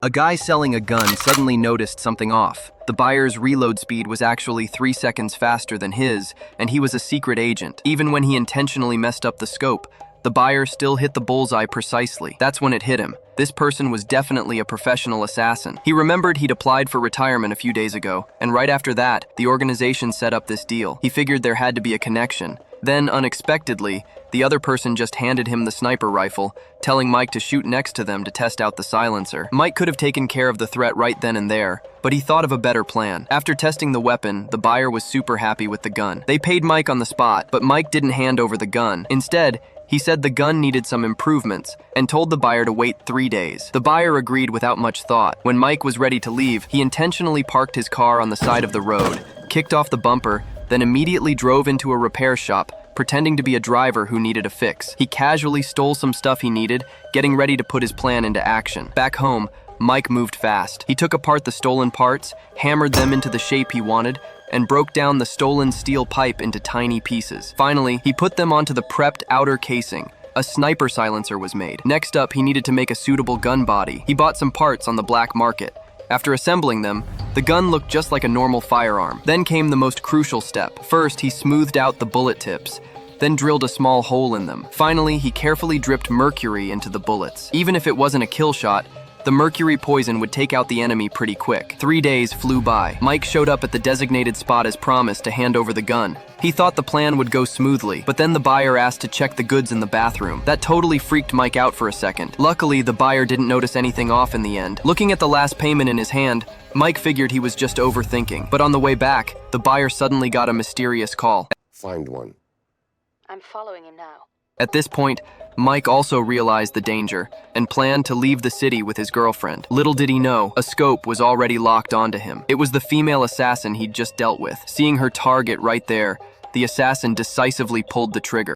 A guy selling a gun suddenly noticed something off. The buyer's reload speed was actually 3 seconds faster than his, and he was a secret agent. Even when he intentionally messed up the scope, the buyer still hit the bullseye precisely. That's when it hit him. This person was definitely a professional assassin. He remembered he'd applied for retirement a few days ago, and right after that, the organization set up this deal. He figured there had to be a connection. Then, unexpectedly, the other person just handed him the sniper rifle, telling Mike to shoot next to them to test out the silencer. Mike could have taken care of the threat right then and there, but he thought of a better plan. After testing the weapon, the buyer was super happy with the gun. They paid Mike on the spot, but Mike didn't hand over the gun. Instead, he said the gun needed some improvements and told the buyer to wait 3 days. The buyer agreed without much thought. When Mike was ready to leave, he intentionally parked his car on the side of the road, kicked off the bumper, then immediately drove into a repair shop, pretending to be a driver who needed a fix. He casually stole some stuff he needed, getting ready to put his plan into action. Back home, Mike moved fast. He took apart the stolen parts, hammered them into the shape he wanted, and broke down the stolen steel pipe into tiny pieces. Finally, he put them onto the prepped outer casing. A sniper silencer was made. Next up, he needed to make a suitable gun body. He bought some parts on the black market. After assembling them, the gun looked just like a normal firearm. Then came the most crucial step. First, he smoothed out the bullet tips, then drilled a small hole in them. Finally, he carefully dripped mercury into the bullets. Even if it wasn't a kill shot, the mercury poison would take out the enemy pretty quick. 3 days flew by. Mike showed up at the designated spot as promised to hand over the gun. He thought the plan would go smoothly, but then the buyer asked to check the goods in the bathroom. That totally freaked Mike out for a second. Luckily, the buyer didn't notice anything off in the end. Looking at the last payment in his hand, Mike figured he was just overthinking. But on the way back, the buyer suddenly got a mysterious call. Find one. I'm following him now. At this point, Mike also realized the danger and planned to leave the city with his girlfriend. Little did he know, a scope was already locked onto him. It was the female assassin he'd just dealt with. Seeing her target right there, the assassin decisively pulled the trigger.